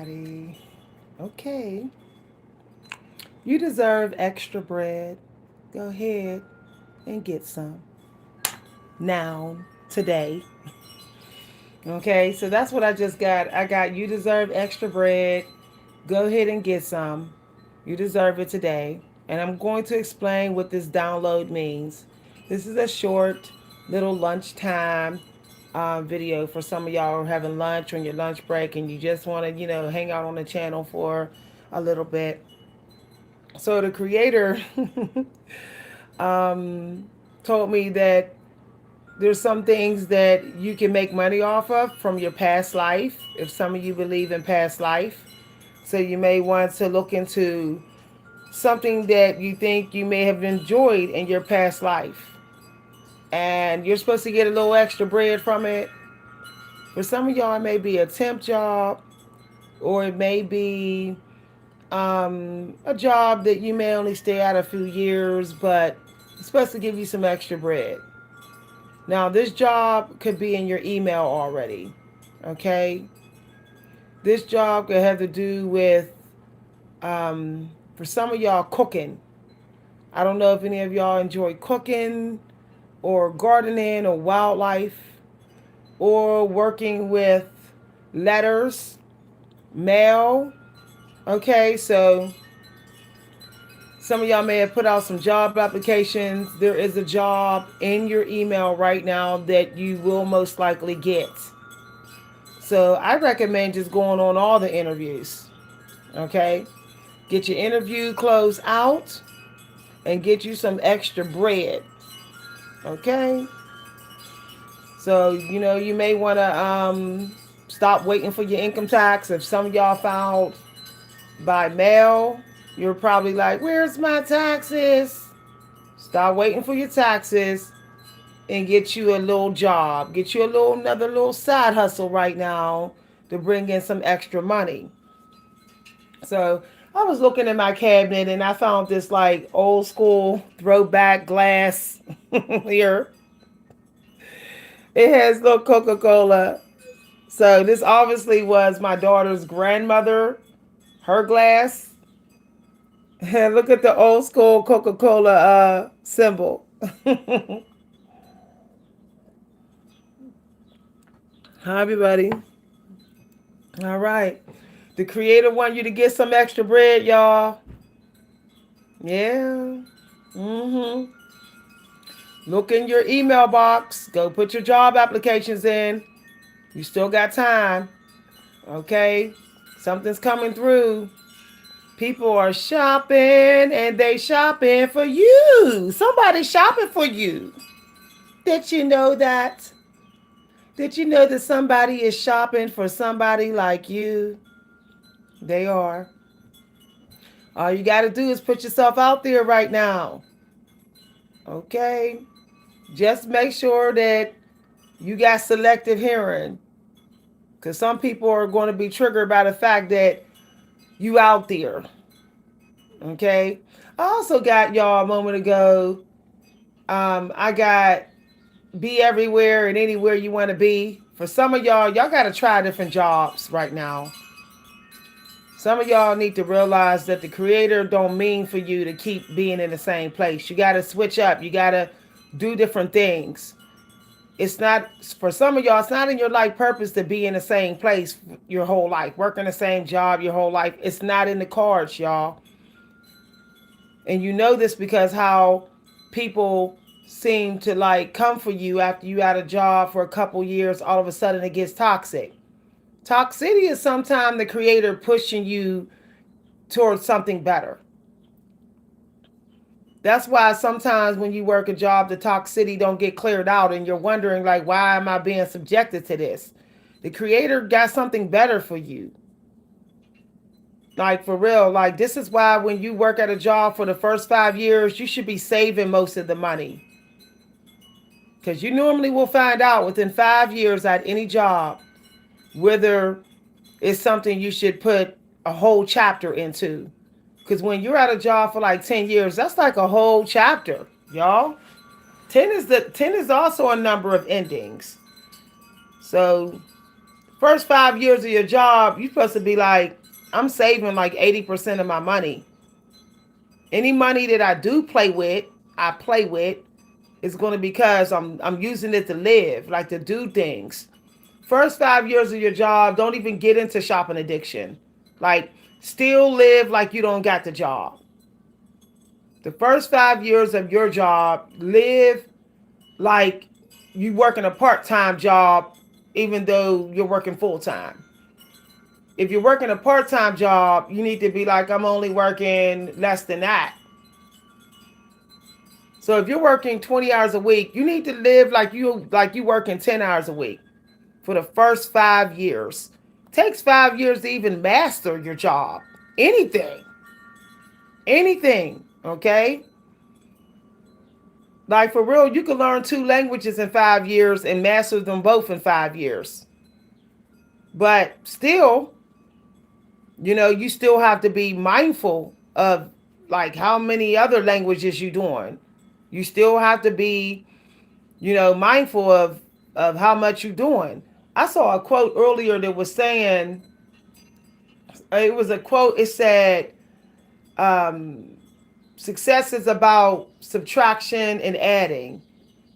everybody. Okay. You deserve extra bread. Go ahead and get some. Now, today. Okay, so that's what I just got. I got you deserve extra bread. Go ahead and get some. You deserve it today. And I'm going to explain what this download means. This is a short little lunchtime video for some of y'all who are having lunch on your lunch break and you just want to, hang out on the channel for a little bit. So the creator told me that there's some things that you can make money off of from your past life, if some of you believe in past life. So you may want to look into something that you think you may have enjoyed in your past life. And you're supposed to get a little extra bread from it. For some of y'all, it may be a temp job, or it may be a job that you may only stay out a few years, but it's supposed to give you some extra bread. Now, this job could be in your email already, okay? This job could have to do with, for some of y'all, cooking. I don't know if any of y'all enjoy cooking or gardening or wildlife or working with letters, mail. Okay, so some of y'all may have put out some job applications. There is a job in your email right now that you will most likely get. So I recommend just going on all the interviews. Okay, get your interview clothes out and get you some extra bread. Okay, so you may want to stop waiting for your income tax. If some of y'all filed by mail, you're probably like, where's my taxes? Stop waiting for your taxes and get you a little job. Get you another little side hustle right now to bring in some extra money. So I was looking in my cabinet and I found this like old school throwback glass here. It has little Coca-Cola. So this obviously was my daughter's grandmother, her glass. And look at the old school Coca-Cola symbol. Hi, everybody. All right. The creator want you to get some extra bread, y'all. Yeah. Mm-hmm. Look in your email box. Go put your job applications in. You still got time. Okay? Something's coming through. People are shopping and they shopping for you. Somebody's shopping for you. Did you know that? Did you know that somebody is shopping for somebody like you? They are. All you got to do is put yourself out there right now. Okay? Just make sure that you got selective hearing. Because some people are going to be triggered by the fact that you out there. Okay? I also got y'all a moment ago. I got be everywhere and anywhere you want to be. For some of y'all got to try different jobs right now. Some of y'all need to realize that the creator don't mean for you to keep being in the same place. You got to switch up. You got to do different things. It's not, for some of y'all, it's not in your life purpose to be in the same place your whole life, working the same job your whole life. It's not in the cards, y'all. And you know this because how people seem to like come for you after you had a job for a couple years, all of a sudden it gets toxic. Toxicity is sometimes the creator pushing you towards something better. That's why sometimes when you work a job, the toxicity don't get cleared out and you're wondering like, why am I being subjected to this? The creator got something better for you. Like for real, like this is why when you work at a job for the first 5 years, you should be saving most of the money. Because you normally will find out within 5 years at any job whether it's something you should put a whole chapter into. Because when you're at a job for like 10 years, that's like a whole chapter, y'all. 10 is also a number of endings. So First 5 years of your job, you're supposed to be like, I'm saving like 80% of my money. Any money that I do I play with, is going to because I'm using it to live, like to do things. First 5 years of your job, don't even get into shopping addiction. Like, still live like you don't got the job. The first 5 years of your job, live like you working a part-time job, even though you're working full-time. If you're working a part-time job, you need to be like, I'm only working less than that. So if you're working 20 hours a week, you need to live like you working 10 hours a week for the first 5 years. It takes 5 years to even master your job. Anything. Anything. Okay? Like for real, you can learn 2 languages in 5 years and master them both in 5 years. But still, you still have to be mindful of like how many other languages you doing. You still have to be, mindful of how much you're doing. I saw a quote earlier that was saying, it was a quote, it said, success is about subtraction and adding.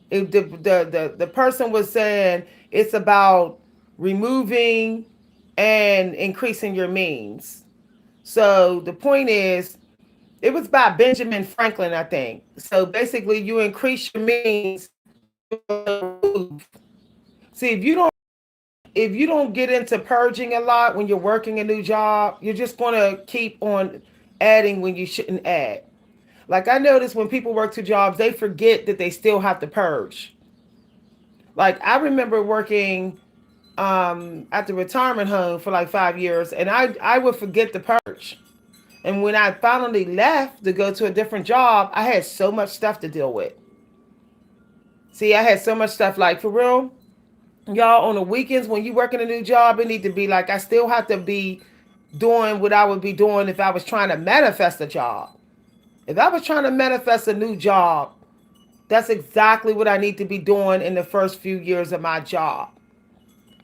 The person was saying it's about removing and increasing your means. So the point is, it was by Benjamin Franklin, I think. So basically, you increase your means. See, if you don't get into purging a lot when you're working a new job, you're just going to keep on adding when you shouldn't add. Like I notice when people work 2 jobs, they forget that they still have to purge. Like I remember working at the retirement home for like 5 years, and I would forget to purge. And when I finally left to go to a different job, I had so much stuff to deal with. See, I had so much stuff, like for real, y'all, on the weekends when you working a new job, it need to be like I still have to be doing what I would be doing if I was trying to manifest a job. If I was trying to manifest a new job, that's exactly what I need to be doing in the first few years of my job.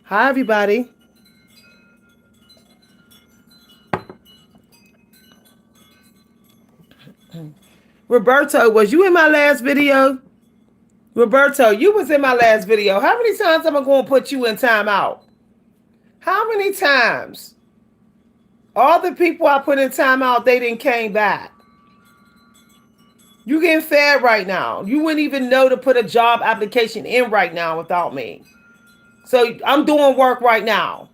Hi, everybody. Roberto, was you in my last video? Roberto, you was in my last video. How many times am I going to put you in timeout? How many times? All the people I put in timeout, they didn't came back. You getting fed right now. You wouldn't even know to put a job application in right now without me. So I'm doing work right now.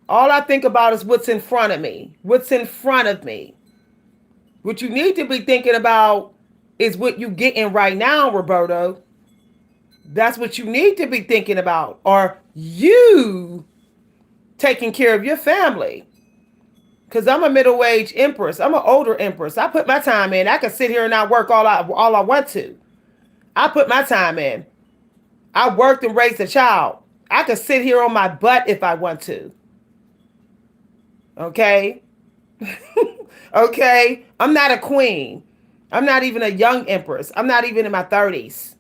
All I think about is what's in front of me. What's in front of me. What you need to be thinking about is what you getting right now, Roberto. That's what you need to be thinking about. Are you taking care of your family? Because I'm a middle-aged empress. I'm an older empress. I put my time in. I can sit here and not work all I want to. I put my time in. I worked and raised a child. I could sit here on my butt if I want to. Okay? Okay? I'm not a queen. I'm not even a young empress. I'm not even in my 30s.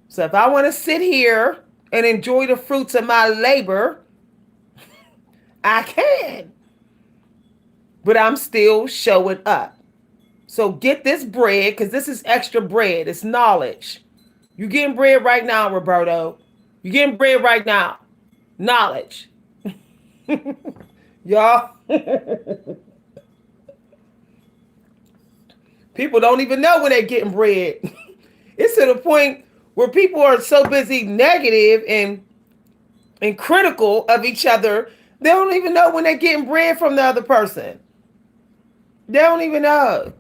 So if I want to sit here and enjoy the fruits of my labor, I can. But I'm still showing up. So get this bread, because this is extra bread. It's knowledge. You getting bread right now, Roberto. You getting bread right now. Knowledge. Y'all. People don't even know when they're getting bread. It's to the point where people are so busy negative and critical of each other, they don't even know when they're getting bread from the other person. They don't even know.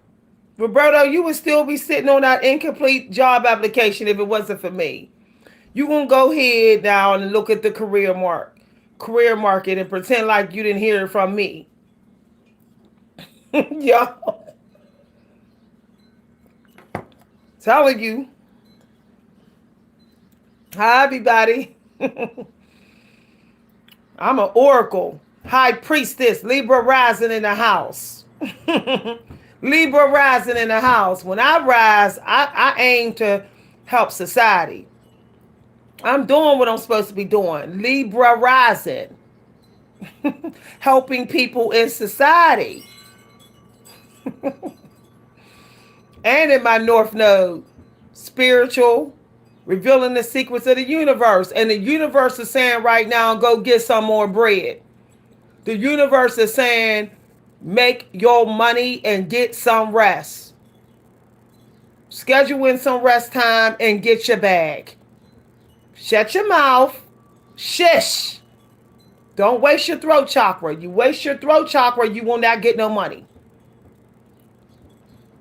Roberto, you would still be sitting on that incomplete job application if it wasn't for me. You gonna go ahead now and look at the career market and pretend like you didn't hear it from me. Yo. Telling you. Hi, everybody. I'm an oracle, high priestess, Libra rising in the house. Libra rising in the house. When I rise, I aim to help society. I'm doing what I'm supposed to be doing. Libra rising. Helping people in society. And in my North Node, spiritual, revealing the secrets of the universe. And the universe is saying right now, go get some more bread. The universe is saying, make your money and get some rest. Schedule in some rest time and get your bag. Shut your mouth. Shish. Don't waste your throat chakra. You waste your throat chakra, you will not get no money.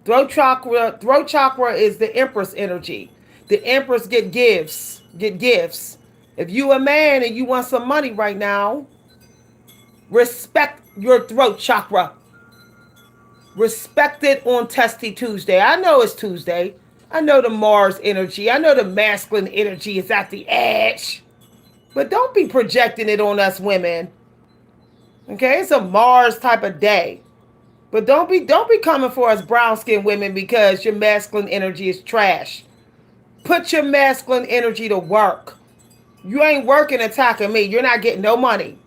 Throat chakra is the Empress energy. The Empress get gifts. Get gifts. If you a man and you want some money right now, respect your throat chakra. Respect it on Testy Tuesday. I know it's Tuesday. I know the Mars energy. I know the masculine energy is at the edge. But don't be projecting it on us women. Okay, it's a Mars type of day. But don't be coming for us brown skinned women because your masculine energy is trash. Put your masculine energy to work. You ain't working attacking me. You're not getting no money.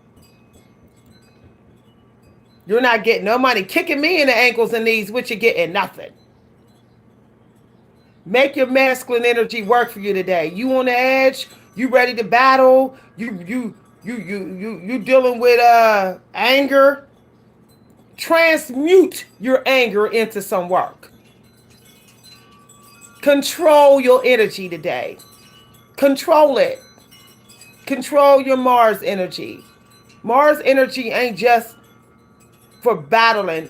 You're not getting no money. Kicking me in the ankles and knees, which you're getting nothing. Make your masculine energy work for you today. You on the edge? You ready to battle? You dealing with anger? Transmute your anger into some work. Control your energy today. Control it. Control your Mars energy. Mars energy ain't just for battling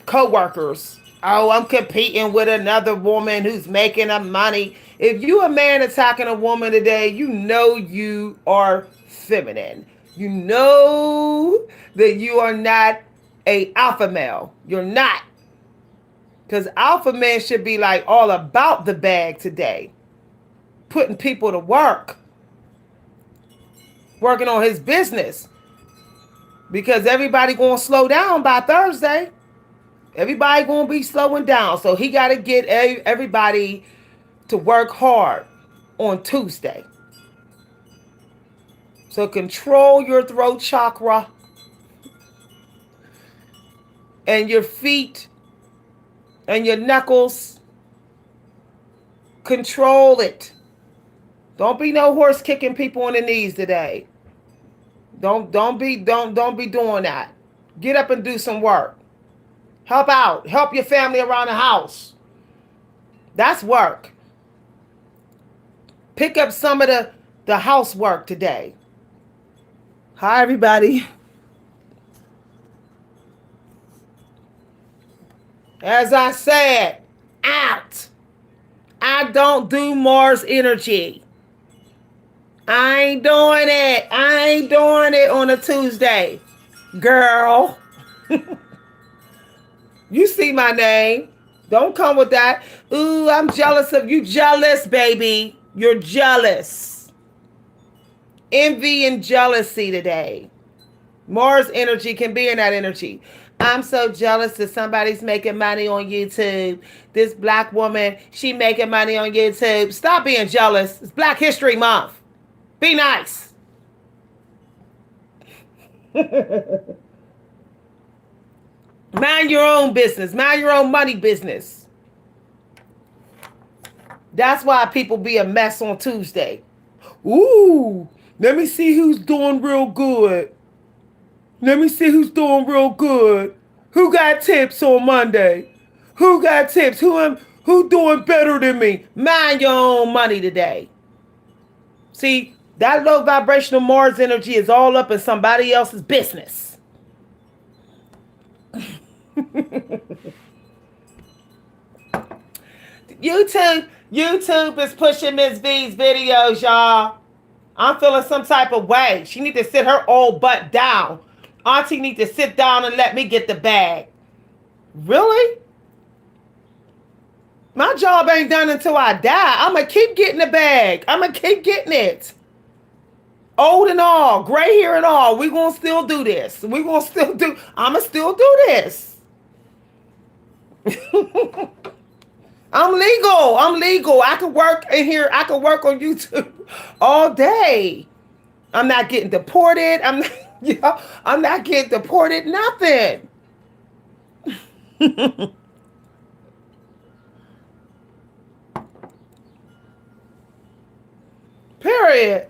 co-workers. Oh, I'm competing with another woman who's making a money. If you a man attacking a woman today, you know you are feminine. You know that you are not a alpha male. You're not. Because alpha men should be like all about the bag today. Putting people to work. Working on his business. Because everybody going to slow down by Thursday. Everybody going to be slowing down. So he got to get everybody to work hard on Tuesday. So control your throat chakra and your feet and your knuckles. Control it. Don't be no horse kicking people on the knees today. Don't be doing that. Get up and do some work. Help out. Help your family around the house. That's work. Pick up some of the housework today. Hi, everybody. As I said, out. I don't do Mars energy. I ain't doing it. I ain't doing it on a Tuesday. Girl. You see my name. Don't come with that. Ooh, I'm jealous of you. Jealous, baby. You're jealous. Envy and jealousy today. Mars energy can be in that energy. I'm so jealous that somebody's making money on YouTube. This black woman, she making money on YouTube. Stop being jealous. It's Black History Month. Be nice. Mind your own business. Mind your own money business. That's why people be a mess on Tuesday. Ooh, let me see who's doing real good. Let me see who's doing real good. Who got tips on Monday? Who got tips? Who doing better than me? Mind your own money today. See, that low vibrational Mars energy is all up in somebody else's business. YouTube is pushing Miss V's videos, y'all. I'm feeling some type of way. She need to sit her old butt down. Auntie need to sit down and let me get the bag. Really? My job ain't done until I die. I'm going to keep getting the bag. I'm going to keep getting it. Old and all, gray hair and all, we going to still do this. I'm going to still do this. I'm legal. I'm legal. I can work in here. I can work on YouTube all day. I'm not getting deported. I'm not, you know, I'm not getting deported. Nothing. Period.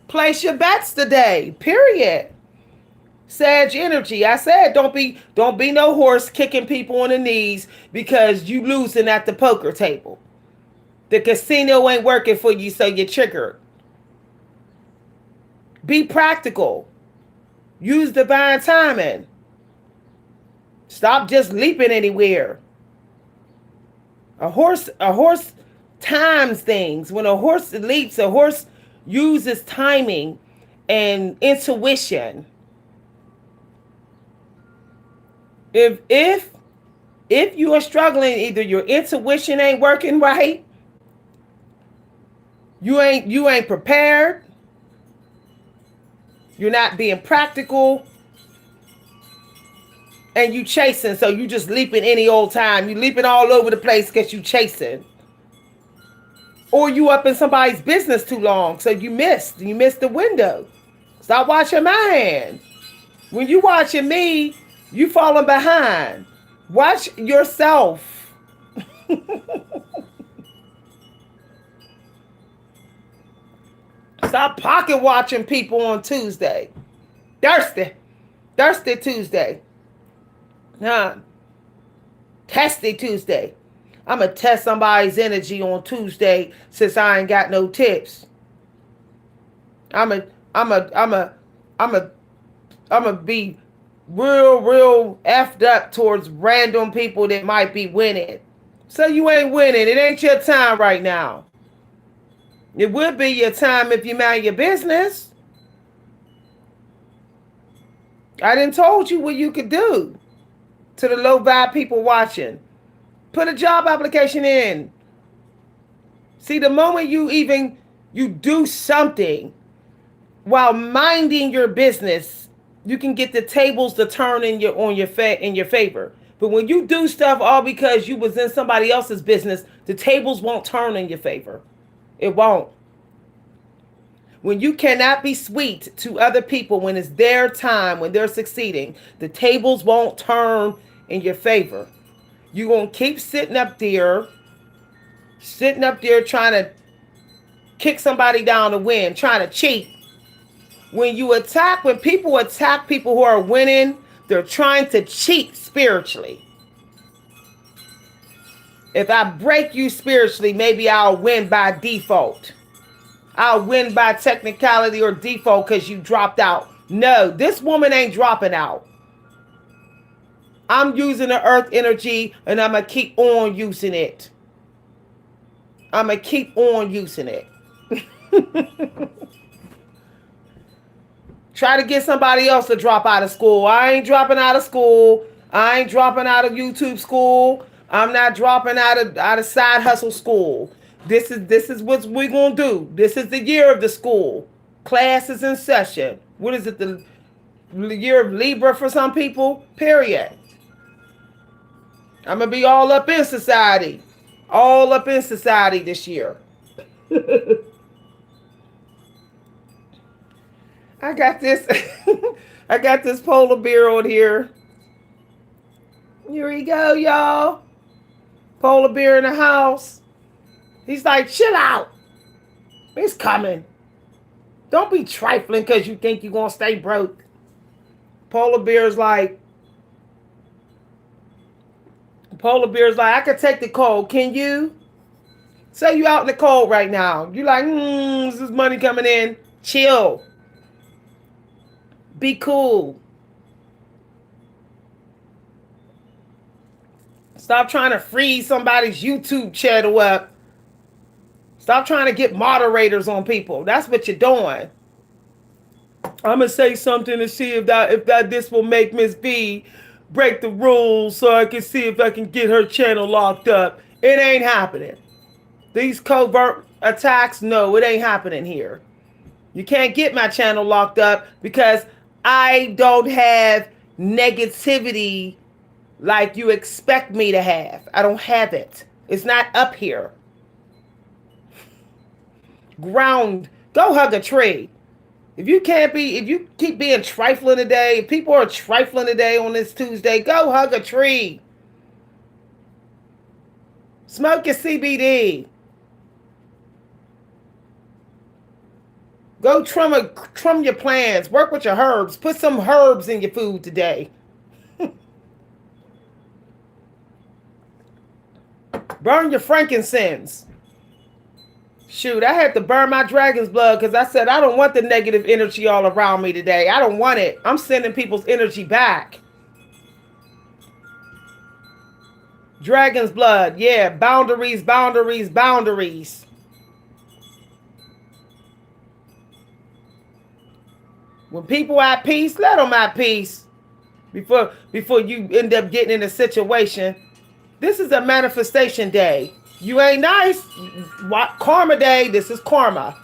Place your bets today. Period. Sag energy. I said don't be no horse kicking people on the knees because you losing at the poker table. The casino ain't working for you, so you're triggered. Be practical. Use divine timing. Stop just leaping anywhere. A horse times things. When a horse leaps, a horse uses timing and intuition. If you are struggling, either your intuition ain't working right, you ain't prepared, you're not being practical, and you chasing, so you just leaping any old time. You leaping all over the place because you chasing. Or you up in somebody's business too long, so you missed the window. Stop watching my hand. When you watching me, you falling behind. Watch yourself. Stop pocket watching people on Tuesday. Thirsty Tuesday. Huh? Testy Tuesday. I'm gonna test somebody's energy on Tuesday since I ain't got no tips. I'm a be real effed up towards random people that might be winning. So you ain't winning. It ain't your time right now. It would be your time if you mind your business. I done told you what you could do to the low vibe people watching. Put a job application in. See, the moment you do something while minding your business, you can get the tables to turn in your favor. But when you do stuff all because you was in somebody else's business, the tables won't turn in your favor. It won't. When you cannot be sweet to other people when it's their time, when they're succeeding, the tables won't turn in your favor. You're going to keep sitting up there trying to kick somebody down to win, trying to cheat. When people attack people who are winning, they're trying to cheat spiritually. If I break you spiritually, maybe I'll win by default. I'll win by technicality or default because you dropped out. No, this woman ain't dropping out. I'm using the earth energy and I'm going to keep on using it. I'm going to keep on using it. Try to get somebody else to drop out of school. I ain't dropping out of school. I ain't dropping out of YouTube school. I'm not dropping out of side hustle school. This is what we're going to do. This is the year of the school. Class is in session. What is it? The year of Libra for some people? Period. I'm going to be all up in society. All up in society this year. I got this polar bear on here. Here we go, y'all. Polar bear in the house. He's like, chill out. It's coming. Don't be trifling because you think you're going to stay broke. Polar bear's like, I could take the cold. Can you? Say you out in the cold right now. You like, this is money coming in. Chill. Be cool. Stop trying to freeze somebody's YouTube channel up. Stop trying to get moderators on people. That's what you're doing. I'm gonna say something to see if this will make Miss B break the rules so I can see if I can get her channel locked up. It ain't happening. These covert attacks, no, it ain't happening here. You can't get my channel locked up because I don't have negativity like you expect me to have. I don't have it. It's not up here. Ground. Go hug a tree. If you keep being trifling today, if people are trifling today on this Tuesday, go hug a tree. Smoke your CBD. Go trim your plants. Work with your herbs. Put some herbs in your food today. Burn your frankincense. Shoot, I had to burn my dragon's blood because I said I don't want the negative energy all around me today. I don't want it. I'm sending people's energy back. Dragon's blood. Yeah, boundaries, boundaries, boundaries. When people at peace, let them at peace. Before you end up getting in a situation. This is a manifestation day. You ain't nice. What karma day? This is karma.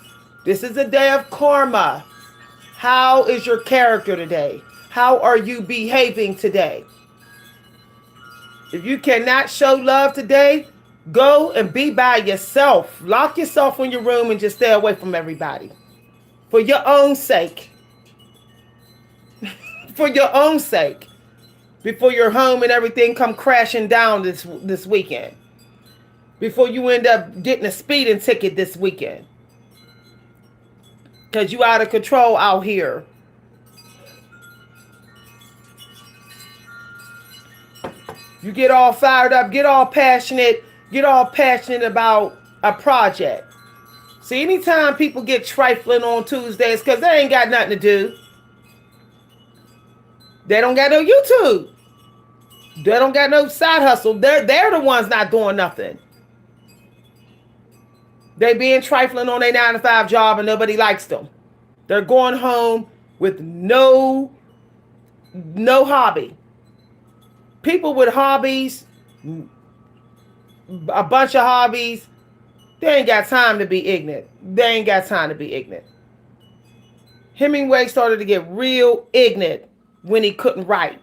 This is a day of karma. How is your character today? How are you behaving today? If you cannot show love today, go and be by yourself. Lock yourself in your room and just stay away from everybody. For your own sake. For your own sake. Before your home and everything come crashing down this weekend. Before you end up getting a speeding ticket this weekend. Because you out of control out here. You get all fired up, get all passionate about a project. See, anytime people get trifling on Tuesdays, because they ain't got nothing to do. They don't got no YouTube. They don't got no side hustle. They're the ones not doing nothing. They being trifling on their 9-to-5 job and nobody likes them. They're going home with no hobby. People with hobbies, a bunch of hobbies, they ain't got time to be ignorant. They ain't got time to be ignorant. Hemingway started to get real ignorant when he couldn't write.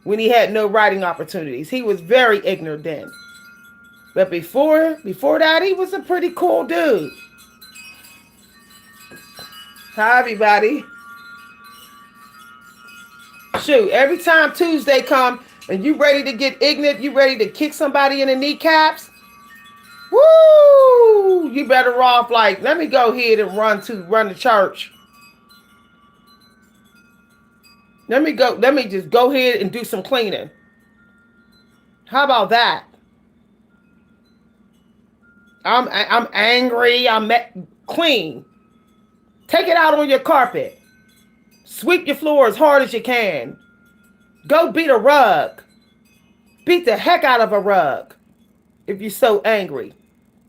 When he had no writing opportunities. He was very ignorant then. But before that, he was a pretty cool dude. Hi, everybody. Shoot, every time Tuesday come and you ready to get ignorant, you ready to kick somebody in the kneecaps, woo! You better off like, let me go ahead and run to church. Let me just go ahead and do some cleaning. How about that? I'm angry. Clean. Take it out on your carpet. Sweep your floor as hard as you can. Go beat a rug. Beat the heck out of a rug. If you're so angry,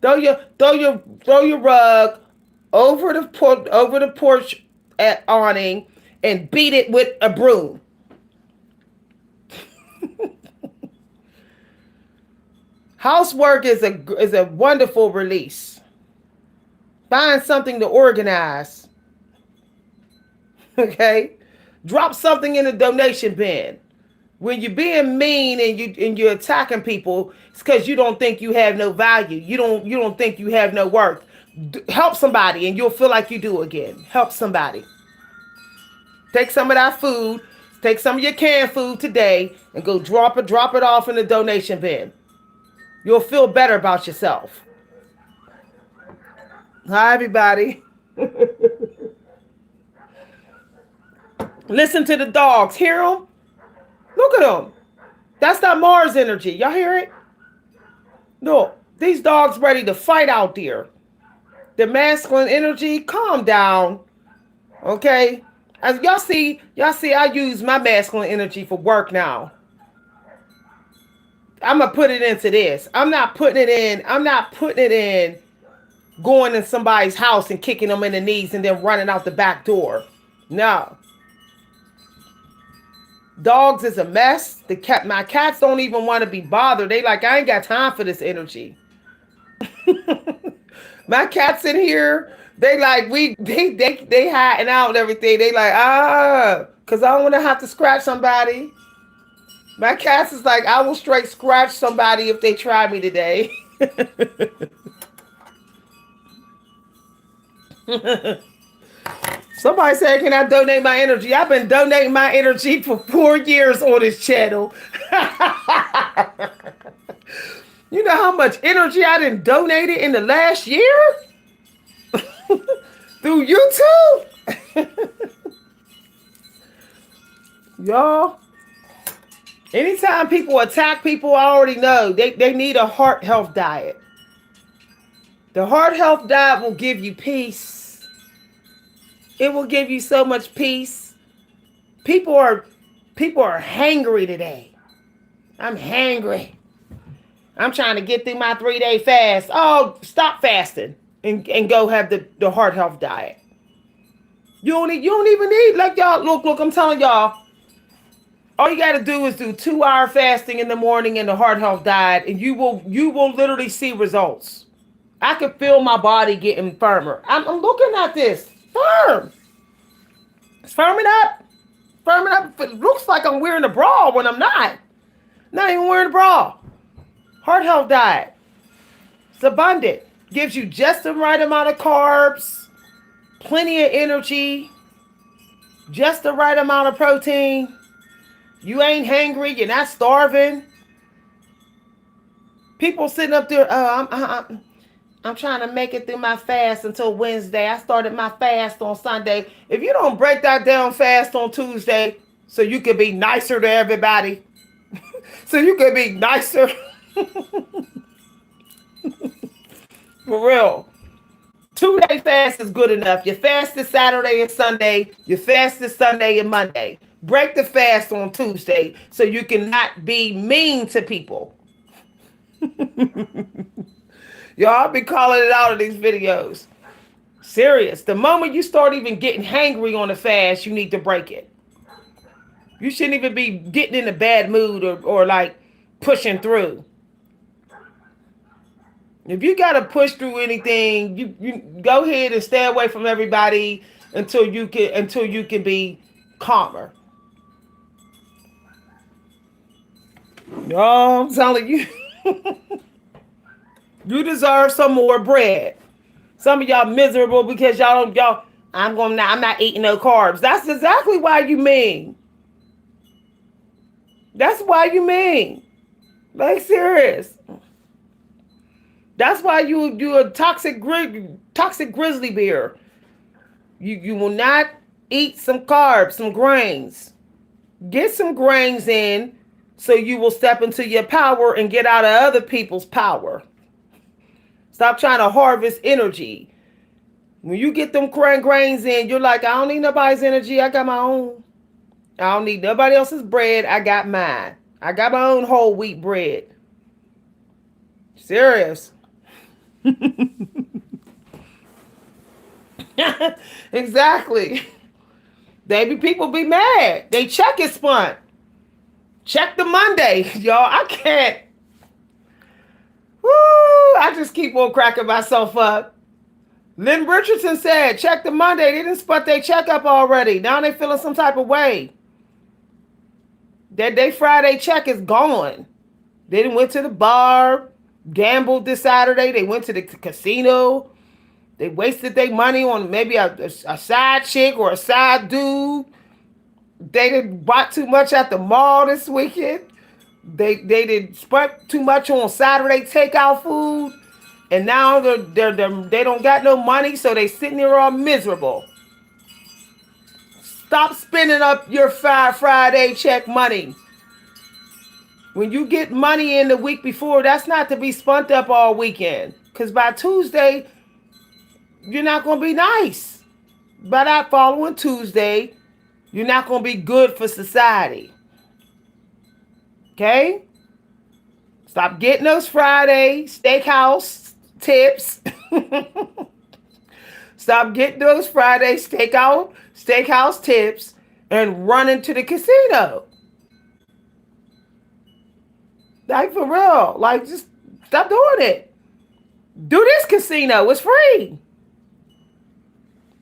throw your rug over the porch at awning and beat it with a broom. Housework is a wonderful release. Find something to organize. Okay? Drop something in the donation bin. When you're being mean and you're attacking people, it's because you don't think you have no value. You don't think you have no worth. Help somebody and you'll feel like you do again. Help somebody. Take some of that food, take some of your canned food today and go drop it off in the donation bin. You'll feel better about yourself. Hi, everybody. Listen to the dogs. Hear them? Look at them. That's that Mars energy. Y'all hear it? No, these dogs ready to fight out there. The masculine energy, calm down. Okay? As y'all see, I use my masculine energy for work now. I'm going to put it into this. I'm not putting it in going in somebody's house and kicking them in the knees and then running out the back door. No. Dogs is a mess. My cats don't even want to be bothered. They like, I ain't got time for this energy. My cats in here, they like, they hiding out and everything. They like, because I don't want to have to scratch somebody. My cats is like, I will straight scratch somebody if they try me today. Somebody said, can I donate my energy? I've been donating my energy for 4 years on this channel. You know how much energy I done donated in the last year? Through YouTube? Y'all, anytime people attack people, I already know they need a heart health diet. The heart health diet will give you peace. It will give you so much peace. People are hangry today. I'm hangry. I'm trying to get through my 3-day fast. Oh, stop fasting and go have the heart health diet. You don't even need, like, y'all, look, I'm telling y'all, all you got to do is do 2-hour fasting in the morning and the heart health diet, and you will literally see results. I can feel my body getting firmer. I'm looking at this. Firm. It's firming up. Firming up. It looks like I'm wearing a bra when I'm not. Not even wearing a bra. Heart health diet. It's abundant. Gives you just the right amount of carbs, plenty of energy, just the right amount of protein. You ain't hangry. You're not starving. People sitting up there, I'm trying to make it through my fast until Wednesday. I started my fast on Sunday. If you don't break that down fast on Tuesday so you can be nicer to everybody, so you can be nicer. For real. 2-day fast is good enough. You fast this Saturday and Sunday. You fast this Sunday and Monday. Break the fast on Tuesday so you can not be mean to people. Y'all be calling it out in these videos. Serious. The moment you start even getting hangry on the fast, you need to break it. You shouldn't even be getting in a bad mood or like pushing through. If you got to push through anything, you go ahead and stay away from everybody until you can be calmer. No, I'm telling you. You deserve some more bread. Some of y'all miserable because I'm not eating no carbs. That's exactly why you mean. That's why you mean. Like, serious. That's why you a toxic grizzly bear. You will not eat some carbs, some grains. Get some grains in so you will step into your power and get out of other people's power. Stop trying to harvest energy. When you get them grains in, you're like, I don't need nobody's energy. I got my own. I don't need nobody else's bread. I got mine. I got my own whole wheat bread. Serious. Exactly. People be mad. They check is spun. Check the Monday. Y'all, I can't. Woo, I just keep on cracking myself up. Lynn Richardson said, check the Monday. They didn't split their check up already. Now they feeling some type of way. That day Friday check is gone. They didn't went to the bar, gambled this Saturday. They went to the casino. They wasted their money on maybe a side chick or a side dude. They didn't buy too much at the mall this weekend. They didn't spend too much on Saturday takeout food. And now they don't got no money, so they sitting there all miserable. Stop spending up your Friday check money. When you get money in the week before, that's not to be spent up all weekend. Because by Tuesday, you're not going to be nice. By that following Tuesday, you're not going to be good for society. Okay? Stop getting those Friday steakhouse tips. Stop getting those Friday steakhouse tips and running to the casino. Like, for real. Like, just stop doing it. Do this casino. It's free.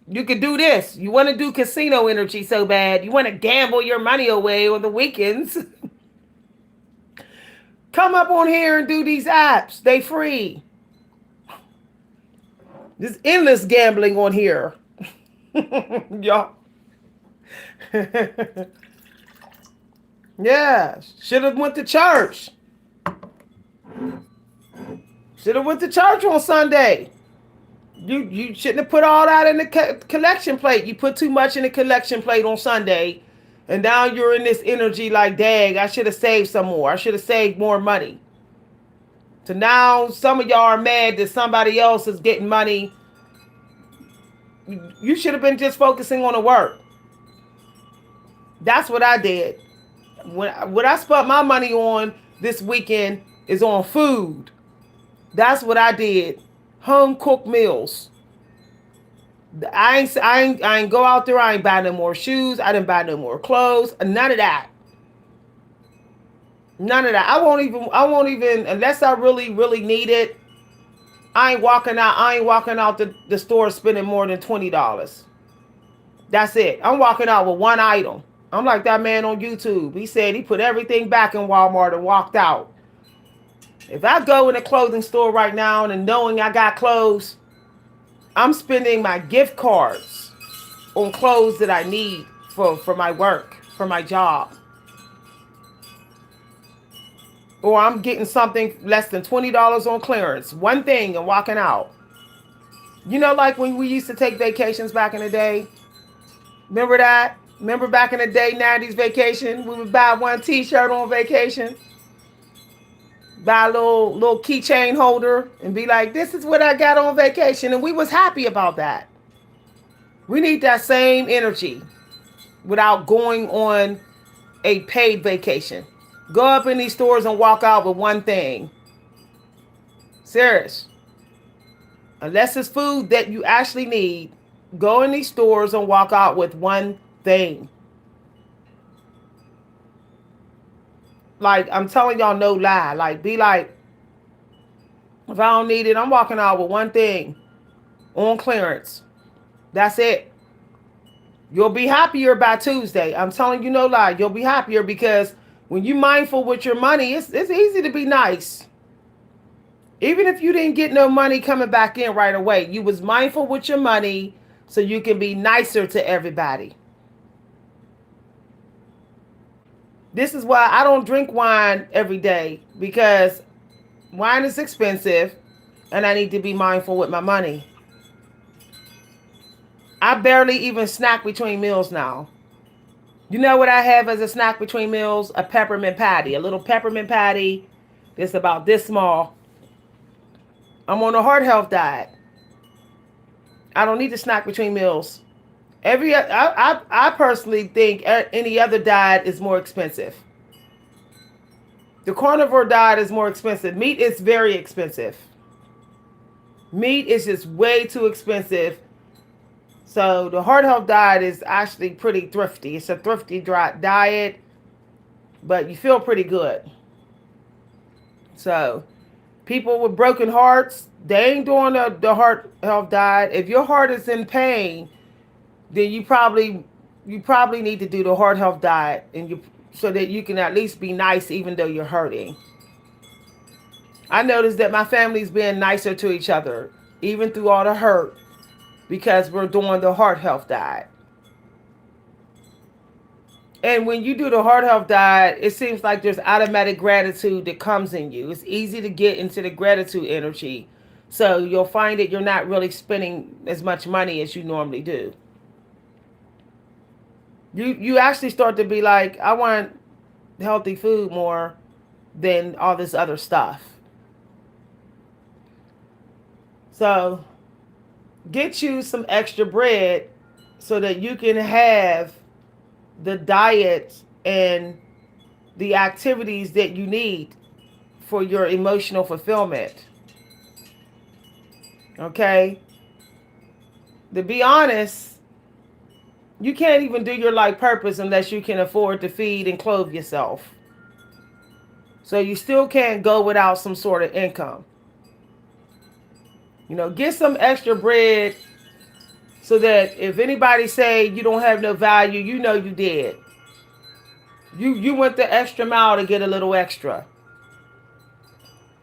You could do this. You want to do casino energy so bad. You want to gamble your money away on the weekends. Come up on here and do these apps. They free. There's endless gambling on here. Y'all. Yeah. Should have went to church. Should have went to church on Sunday. You shouldn't have put all that in the collection plate. You put too much in the collection plate on Sunday, and now you're in this energy like, dang, I should have saved some more. I should have saved more money. So now some of y'all are mad that somebody else is getting money. You should have been just focusing on the work. That's what I did. What I spent my money on this weekend is on food. That's what I did. Home cooked meals. I ain't go out there. I ain't buy no more shoes. I didn't buy no more clothes. None of that. None of that. I won't even unless I really, really need it. I ain't walking out the store spending more than $20. That's it. I'm walking out with one item. I'm like that man on YouTube. He said he put everything back in Walmart and walked out. If I go in a clothing store right now and knowing I got clothes, I'm spending my gift cards on clothes that I need for my work, for my job. Or I'm getting something less than $20 on clearance. One thing and walking out. You know, like when we used to take vacations back in the day? Remember that? Remember back in the day, 90s vacation? We would buy one t-shirt on vacation. Buy a little keychain holder and be like, this is what I got on vacation. And we was happy about that. We need that same energy without going on a paid vacation. Go up in these stores and walk out with one thing. Serious. Unless it's food that you actually need, go in these stores and walk out with one thing. Like, I'm telling y'all, no lie. Like, be like, if I don't need it, I'm walking out with one thing on clearance. That's it. You'll be happier by Tuesday. I'm telling you, no lie. You'll be happier because when you're mindful with your money, it's easy to be nice. Even if you didn't get no money coming back in right away, you was mindful with your money so you can be nicer to everybody. This is why I don't drink wine every day, because wine is expensive and I need to be mindful with my money. I barely even snack between meals now. You know what I have as a snack between meals? A peppermint patty. A little peppermint patty that's about this small. I'm on a heart health diet. I don't need to snack between meals. I personally think any other diet is more expensive. The carnivore diet is more expensive. Meat is very expensive. Meat is just way too expensive. So the heart health diet is actually pretty thrifty. It's a thrifty diet, but you feel pretty good. So people with broken hearts, they ain't doing the heart health diet. If your heart is in pain, then you probably need to do the heart health diet, and so that you can at least be nice even though you're hurting. I noticed that my family's being nicer to each other, even through all the hurt, because we're doing the heart health diet. And when you do the heart health diet, it seems like there's automatic gratitude that comes in you. It's easy to get into the gratitude energy. So you'll find that you're not really spending as much money as you normally do. You actually start to be like, I want healthy food more than all this other stuff. So get you some extra bread so that you can have the diet and the activities that you need for your emotional fulfillment. Okay? To be honest, you can't even do your life purpose unless you can afford to feed and clothe yourself. So you still can't go without some sort of income. You know, get some extra bread so that if anybody say you don't have no value, you know you did. You went the extra mile to get a little extra.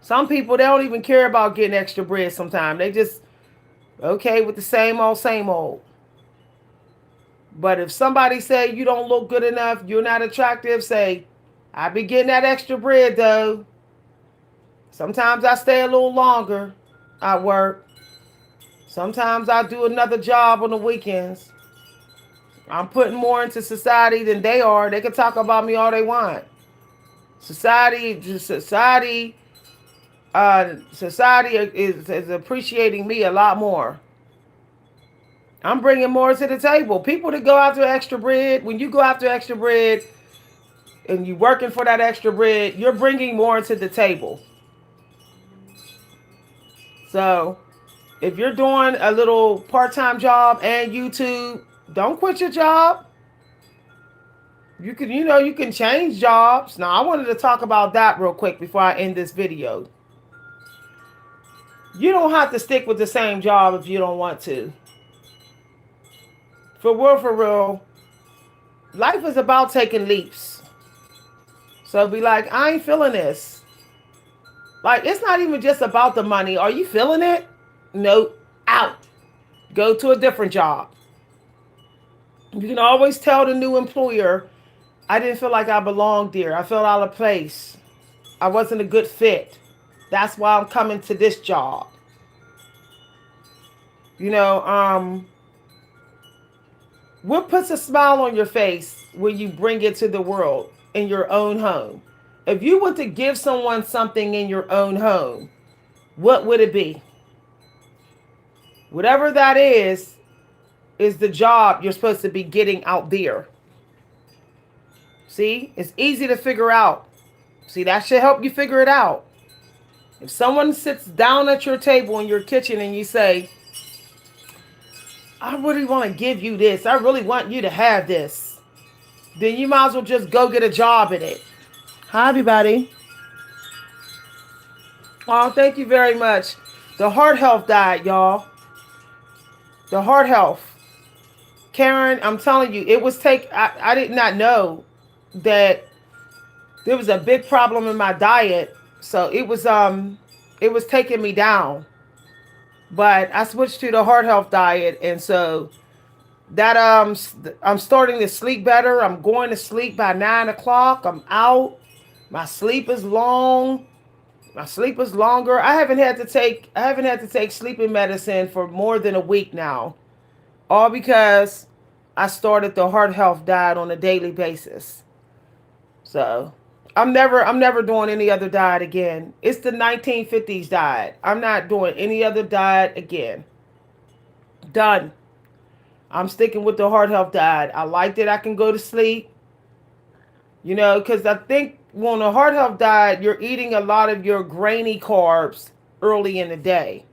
Some people, they don't even care about getting extra bread sometimes. They just okay with the same old, same old. But if somebody say you don't look good enough, you're not attractive, say, I be getting that extra bread though. Sometimes I stay a little longer at work. Sometimes I do another job on the weekends. I'm putting more into society than they are. They can talk about me all they want. Society is appreciating me a lot more. I'm bringing more to the table. People that go after extra bread, when you go after extra bread and you're working for that extra bread, you're bringing more to the table. So if you're doing a little part-time job and YouTube, don't quit your job. You can change jobs. Now, I wanted to talk about that real quick before I end this video. You don't have to stick with the same job if you don't want to. For real, life is about taking leaps. So be like, I ain't feeling this. Like, it's not even just about the money. Are you feeling it? Nope. Out. Go to a different job. You can always tell the new employer, I didn't feel like I belonged there. I felt out of place. I wasn't a good fit. That's why I'm coming to this job. What puts a smile on your face when you bring it to the world in your own home? If you were to give someone something in your own home, what would it be? Whatever that is the job you're supposed to be getting out there. See, it's easy to figure out. See, that should help you figure it out. If someone sits down at your table in your kitchen and you say, I really want to give you this. I really want you to have this. Then you might as well just go get a job in it. Hi, everybody. Oh, thank you very much. The heart health diet, y'all. The heart health. Karen, I'm telling you, I did not know that there was a big problem in my diet. So it was taking me down. But I switched to the heart health diet, and so that I'm starting to sleep better. I'm going to sleep by 9 o'clock. I'm out. My sleep is long. My sleep is longer. I haven't had to take sleeping medicine for more than a week now. All because I started the heart health diet on a daily basis. So I'm never doing any other diet again. It's the 1950s diet. I'm not doing any other diet again. Done. I'm sticking with the heart health diet. I like that I can go to sleep. Because I think on a heart health diet, you're eating a lot of your grainy carbs early in the day.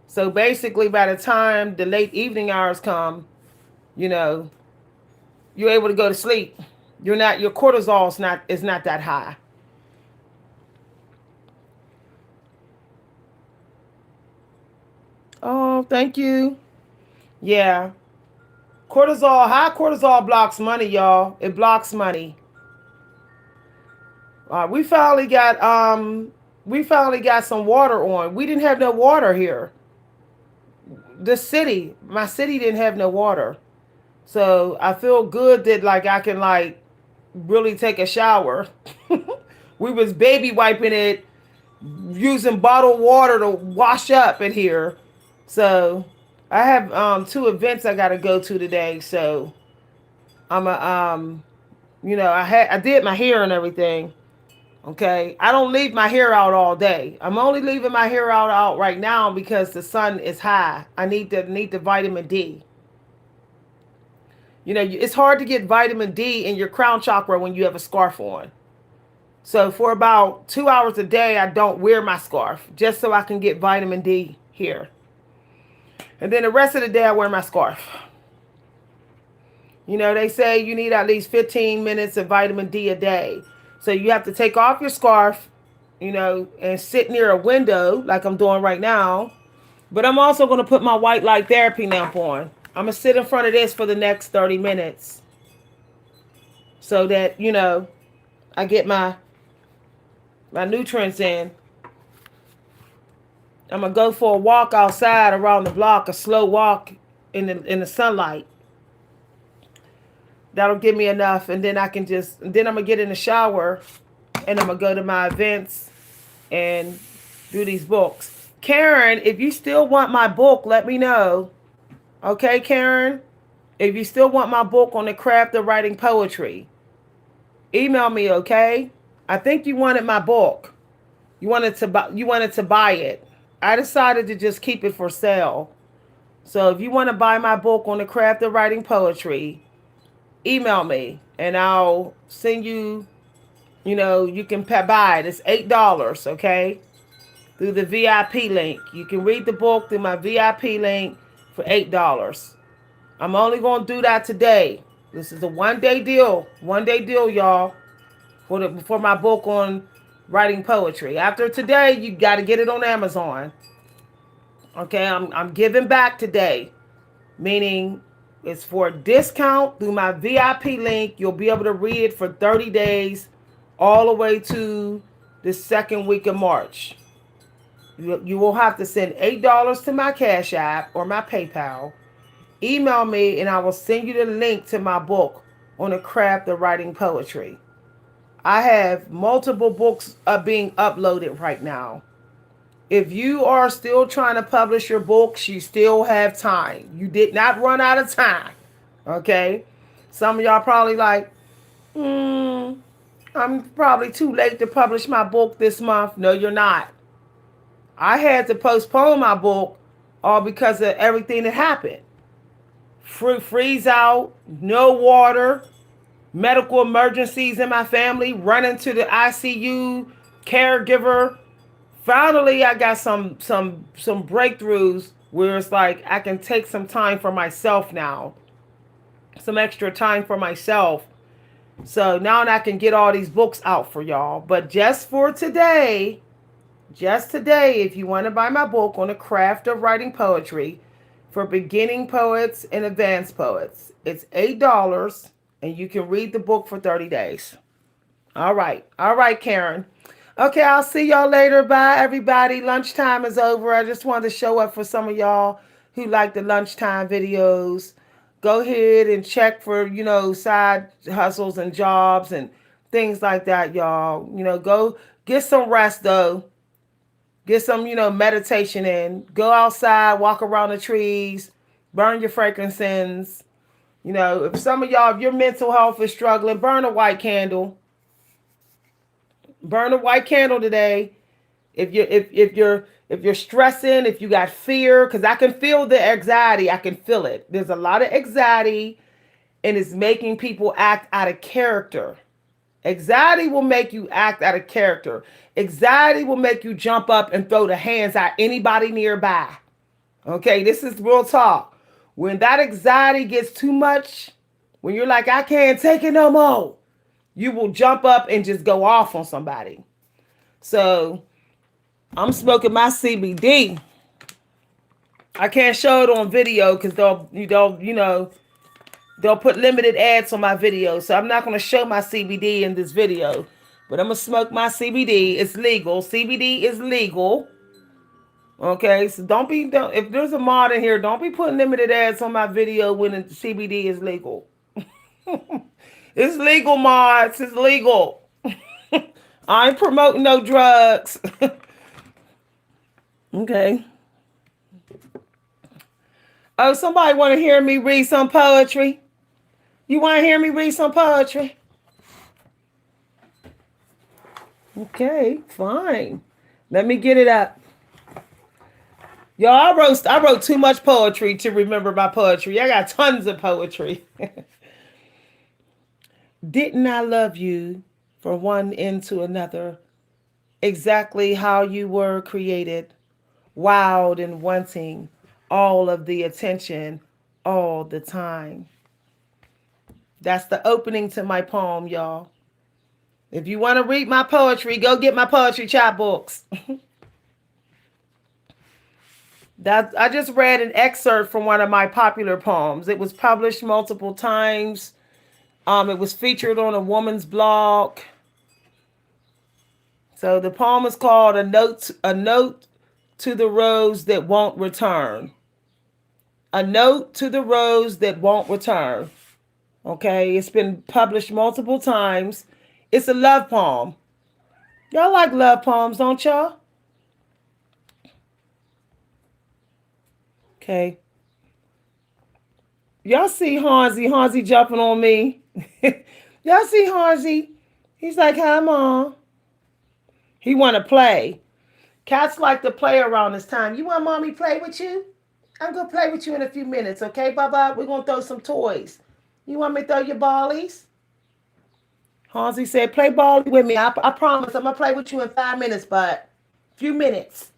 So basically, by the time the late evening hours come, you're able to go to sleep. Your cortisol is not that high. Oh, thank you. Yeah. High cortisol blocks money, y'all. It blocks money. We finally got some water on. We didn't have no water here. My city didn't have no water. So I feel good that I can really take a shower. We was baby wiping it, using bottled water to wash up in here. So I have 2 events I got to go to today. So I did my hair and everything. Okay, I don't leave my hair out all day. I'm only leaving my hair out right now because the sun is high. I need the vitamin D. It's hard to get vitamin D in your crown chakra when you have a scarf on. So for about 2 hours a day, I don't wear my scarf just so I can get vitamin D here. And then the rest of the day, I wear my scarf. They say you need at least 15 minutes of vitamin D a day. So you have to take off your scarf, and sit near a window like I'm doing right now. But I'm also going to put my white light therapy lamp on. I'm going to sit in front of this for the next 30 minutes. So that, I get my my nutrients in. I'm gonna go for a walk outside around the block, a slow walk in the sunlight. That'll give me enough, and then I can then I'm gonna get in the shower, and I'm gonna go to my events and do these books. Karen, if you still want my book, let me know. Okay, Karen? If you still want my book on the craft of writing poetry, email me, okay? I think you wanted my book. You wanted to buy it. I decided to just keep it for sale. So if you want to buy my book on the craft of writing poetry, email me and I'll send you, you can buy it. It's $8, okay? Through the VIP link. You can read the book through my VIP link for $8. I'm only going to do that today. This is a one-day deal. One-day deal, y'all, for my book on writing poetry. After today, you got to get it on Amazon. Okay, I'm giving back today, meaning it's for a discount through my VIP link. You'll be able to read it for 30 days all the way to the second week of March. You will have to send $8 to my Cash App or my PayPal. Email me and I will send you the link to my book on the craft of writing poetry. I have multiple books being uploaded right now. If you are still trying to publish your books, you still have time. You did not run out of time. Okay? Some of y'all probably like, I'm probably too late to publish my book this month. No, you're not. I had to postpone my book all because of everything that happened. Freeze out, no water, medical emergencies in my family, running to the ICU, caregiver. Finally, I got some breakthroughs where it's like I can take some time for myself now, some extra time for myself. So now I can get all these books out for y'all. But just today, if you want to buy my book on the craft of writing poetry for beginning poets and advanced poets, it's $8 and you can read the book for 30 days. All right, Karen. Okay, I'll see y'all later. Bye, everybody. Lunchtime is over. I just wanted to show up for some of y'all who like the lunchtime videos. Go ahead and check for, side hustles and jobs and things like that, y'all. Go get some rest, though. Get some, meditation in. Go outside, walk around the trees, burn your frankincense. If some of y'all, if your mental health is struggling, burn a white candle. Burn a white candle today. If you're stressing, if you got fear, because I can feel the anxiety, I can feel it. There's a lot of anxiety, and it's making people act out of character. Anxiety will make you act out of character. Anxiety will make you jump up and throw the hands at anybody nearby. Okay, this is real talk. When that anxiety gets too much, when you're like, I can't take it no more, you will jump up and just go off on somebody. So I'm smoking my CBD. I can't show it on video because they'll put limited ads on my video. So I'm not going to show my CBD in this video. But I'm going to smoke my CBD. It's legal. CBD is legal. Okay, so if there's a mod in here, don't be putting limited ads on my video when the CBD is legal. It's legal, mods. It's legal. I ain't promoting no drugs. Okay. Oh, somebody want to hear me read some poetry? You want to hear me read some poetry? Okay, fine. Let me get it up. Y'all, I wrote too much poetry to remember my poetry. I got tons of poetry. Didn't I love you from one end to another, exactly how you were created, wild and wanting all of the attention all the time? That's the opening to my poem, y'all. If you want to read my poetry, go get my poetry chapbooks. I just read an excerpt from one of my popular poems. It was published multiple times. It was featured on a woman's blog. So the poem is called A Note to the Rose That Won't Return. A Note to the Rose That Won't Return. Okay, it's been published multiple times. It's a love poem. Y'all like love poems, don't y'all? Okay. Y'all see Hansi jumping on me. Y'all see Hansi? He's like, hi, Mom. He want to play. Cats like to play around this time. You want Mommy play with you? I'm going to play with you in a few minutes, okay, Baba? We're going to throw some toys. You want me to throw your ballies? Hansi said, play ball with me. I promise I'm going to play with you in 5 minutes, but few minutes.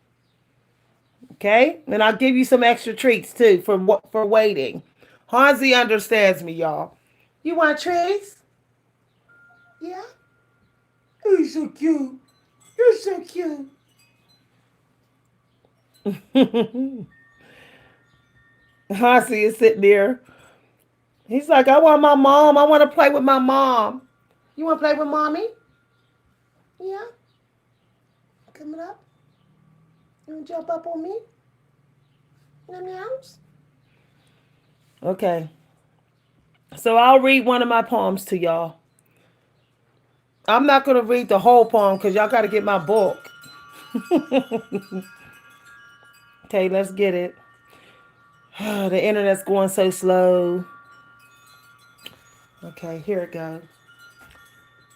Okay? And I'll give you some extra treats, too, for waiting. Hansi understands me, y'all. You want treats? Yeah? You're so cute. You're so cute. Hansi is sitting there. He's like, I want my mom. I want to play with my mom. You want to play with Mommy? Yeah? Coming up? You want to jump up on me? Meows? Okay. So I'll read one of my poems to y'all. I'm not going to read the whole poem because y'all got to get my book. Okay, let's get it. The internet's going so slow. Okay, here it goes.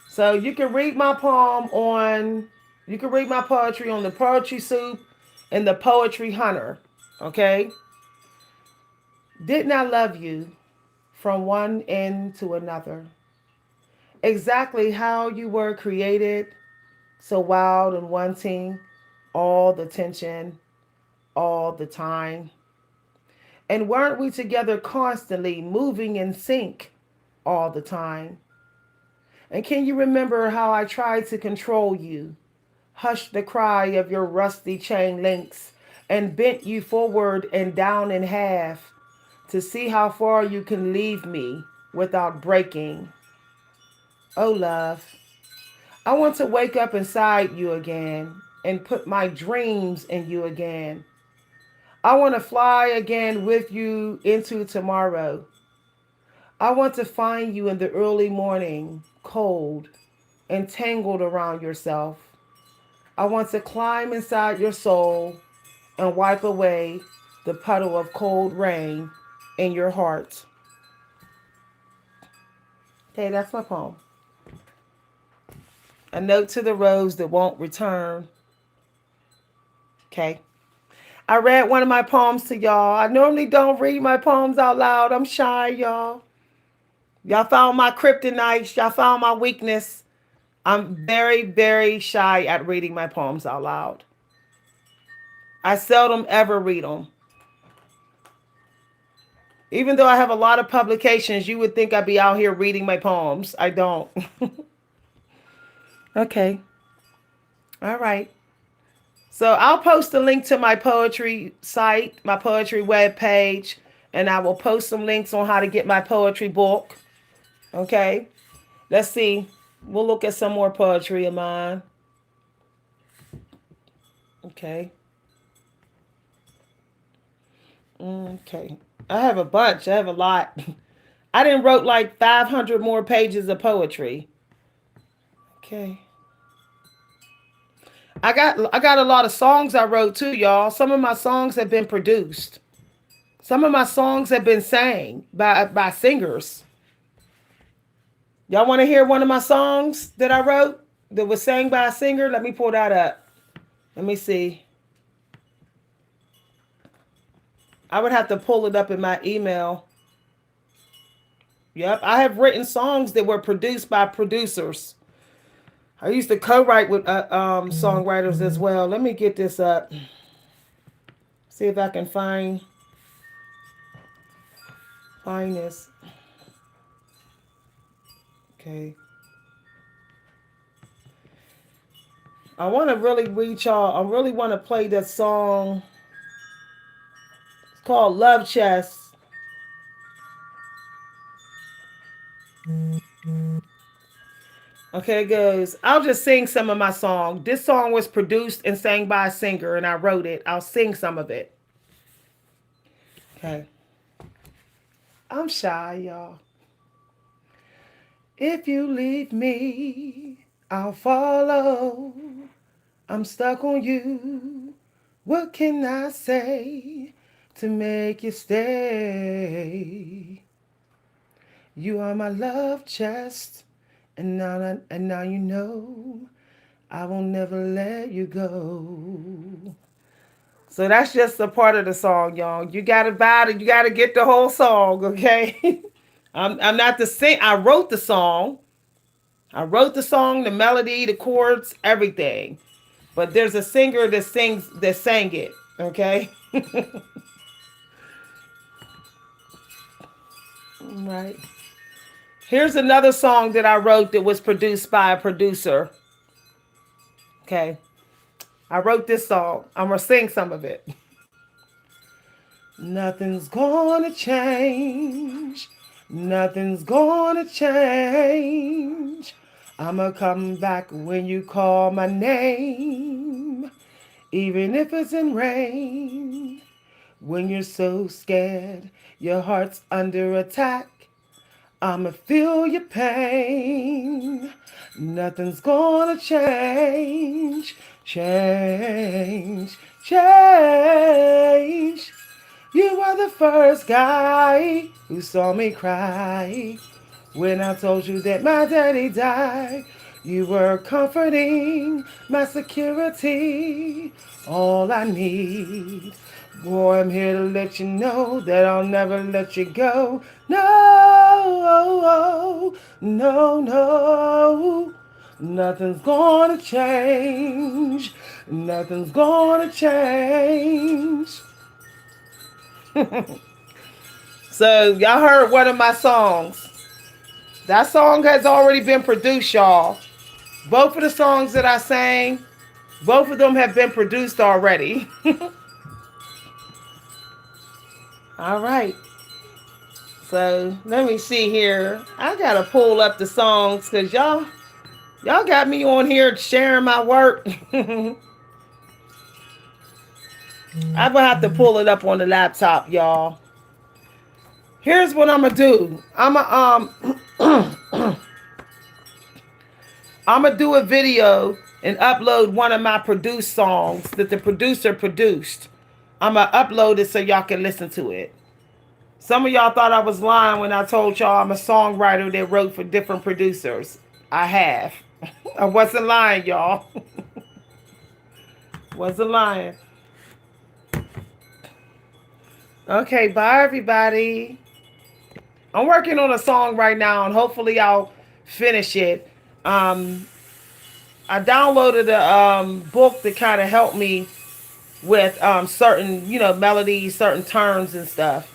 So you can read my you can read my poetry on the Poetry Soup and the Poetry Hunter. Okay? Didn't I love you from one end to another? Exactly how you were created, so wild and wanting, all the tension, all the time. And weren't we together constantly, moving in sync all the time? And can you remember how I tried to control you, hushed the cry of your rusty chain links, and bent you forward and down in half to see how far you can leave me without breaking? Oh, love, I want to wake up inside you again and put my dreams in you again. I want to fly again with you into tomorrow. I want to find you in the early morning, cold and tangled around yourself. I want to climb inside your soul and wipe away the puddle of cold rain in your heart. Okay, that's my poem. A Note to the Rose That Won't Return. Okay. I read one of my poems to y'all. I normally don't read my poems out loud. I'm shy, y'all. Y'all found my kryptonite. Y'all found my weakness. I'm very, very shy at reading my poems out loud. I seldom ever read them. Even though I have a lot of publications, you would think I'd be out here reading my poems. I don't. Okay. All right. So I'll post a link to my poetry site, my poetry web page, and I will post some links on how to get my poetry book. Okay. Let's see. We'll look at some more poetry of mine. Okay. Okay. I have a bunch. I have a lot. I didn't wrote like 500 more pages of poetry. Okay. I got a lot of songs I wrote too, y'all. Some of my songs have been produced. Some of my songs have been sang by singers. Y'all want to hear one of my songs that I wrote that was sang by a singer? Let me pull that up. Let me see. I would have to pull it up in my email. Yep, I have written songs that were produced by producers. I used to co-write with songwriters as well. Let me get this up. See if I can find this. Okay. I want to really reach y'all. I really want to play that song. It's called Love Chest. Okay, it goes. I'll just sing some of my song. This song was produced and sang by a singer, and I wrote it. I'll sing some of it. Okay. I'm shy, y'all. If you leave me, I'll follow. I'm stuck on you. What can I say to make you stay? You are my love chest, and now you know I will never let you go. So that's just a part of the song, y'all. You gotta buy it. You gotta get the whole song, okay? I'm not the sing. I wrote the song. I wrote the song, the melody, the chords, everything. But there's a singer that sang it. Okay. Right. Here's another song that I wrote that was produced by a producer. Okay. I wrote this song. I'm gonna sing some of it. Nothing's gonna change. Nothing's gonna change. I'ma come back when you call my name. Even if it's in rain. When you're so scared, your heart's under attack. I'ma feel your pain. Nothing's gonna change. Change. Change. You were the first guy who saw me cry. When I told you that my daddy died, you were comforting my security. All I need. Boy, I'm here to let you know that I'll never let you go. No, no, no. Nothing's gonna change. Nothing's gonna change. So, y'all heard one of my songs. That song has already been produced, y'all. Both of the songs that I sang, both of them have been produced already. All right. So let me see here. I gotta pull up the songs because y'all got me on here sharing my work. I'm gonna have to pull it up on the laptop, y'all. Here's what I'm gonna do. I'm gonna do a video and upload one of my produced songs that the producer produced. I'm gonna upload it so y'all can listen to it. Some of y'all thought I was lying when I told y'all I'm a songwriter that wrote for different producers. I have. I wasn't lying, y'all. Wasn't lying. Okay, bye everybody. I'm working on a song right now and hopefully I'll finish it. Um, I downloaded a book that kind of helped me with certain, melodies, certain terms and stuff.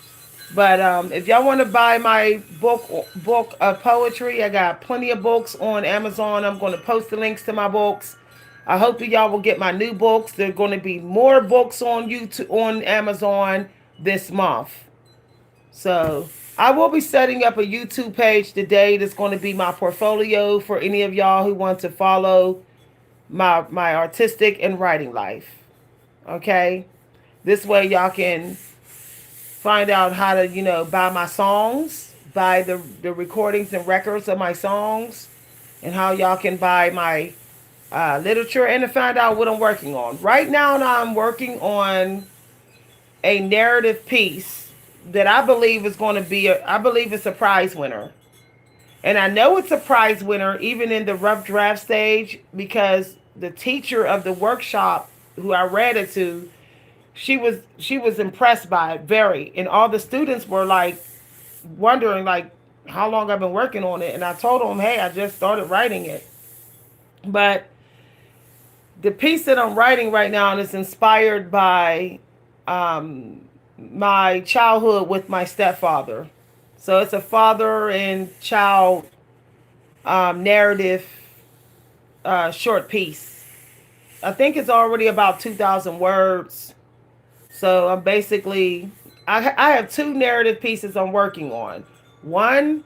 But if y'all want to buy my book of poetry, I got plenty of books on Amazon. I'm going to post the links to my books. I hope that y'all will get my new books. There are going to be more books on YouTube on Amazon this month. So I will be setting up a YouTube page today that's going to be my portfolio for any of y'all who want to follow my artistic and writing life. Okay? This way y'all can find out how to, buy my songs, buy the recordings and records of my songs, and how y'all can buy my literature and to find out what I'm working on. Right now, I'm working on a narrative piece that I believe is going to be, I believe it's a prize winner. And I know it's a prize winner even in the rough draft stage because the teacher of the workshop who I read it to, she was impressed by it very, and all the students were like wondering like how long I've been working on it, and I told them, hey, I just started writing it. But the piece that I'm writing right now is inspired by my childhood with my stepfather. So it's a father and child narrative short piece. I think it's already about 2,000 words. So I'm basically, I have two narrative pieces I'm working on. One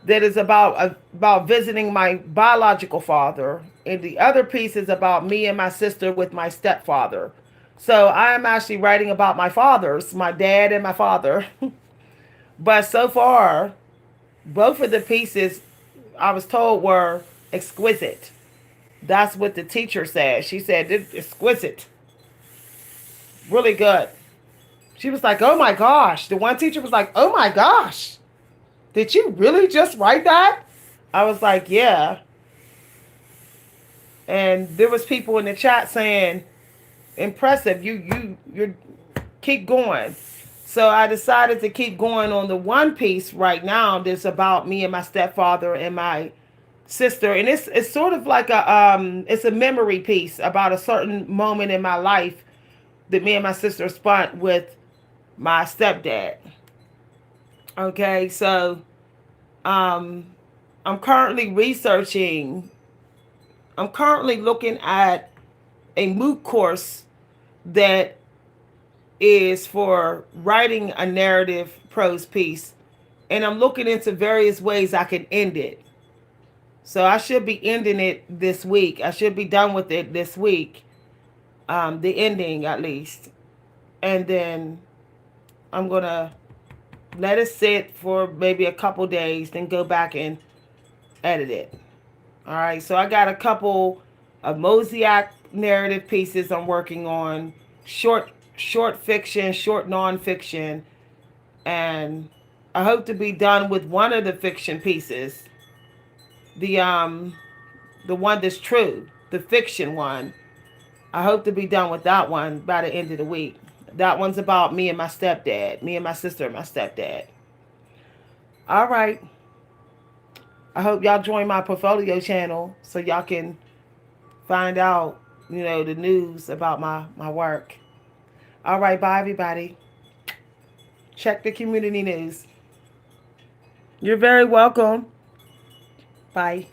that is about visiting my biological father, and the other piece is about me and my sister with my stepfather. So I am actually writing about my fathers, my dad and my father. But so far, both of the pieces I was told were exquisite. That's what the teacher said. She said it's exquisite, really good. She was like, "Oh my gosh!" The one teacher was like, "Oh my gosh, did you really just write that?" I was like, "Yeah." And there was people in the chat saying, "Impressive, you keep going." So I decided to keep going on the one piece right now that's about me and my stepfather and my sister, and it's sort of like it's a memory piece about a certain moment in my life that me and my sister spent with my stepdad. Okay, so um I'm currently researching. I'm currently looking at a MOOC course that is for writing a narrative prose piece, and I'm looking into various ways I can end it. So I should be ending it this week. I should be done with it this week, the ending at least, and then I'm gonna let it sit for maybe a couple days, then go back and edit it. All right, so I got a couple of Mosaic narrative pieces I'm working on, short fiction, short nonfiction, and I hope to be done with one of the fiction pieces, the um the one that's true, the fiction one. I hope to be done with that one by the end of the week. That one's about me and my stepdad, me and my sister and my stepdad. All right. I hope y'all join my portfolio channel so y'all can find out, the news about my work. All right, bye everybody. Check the community news. You're very welcome. Bye.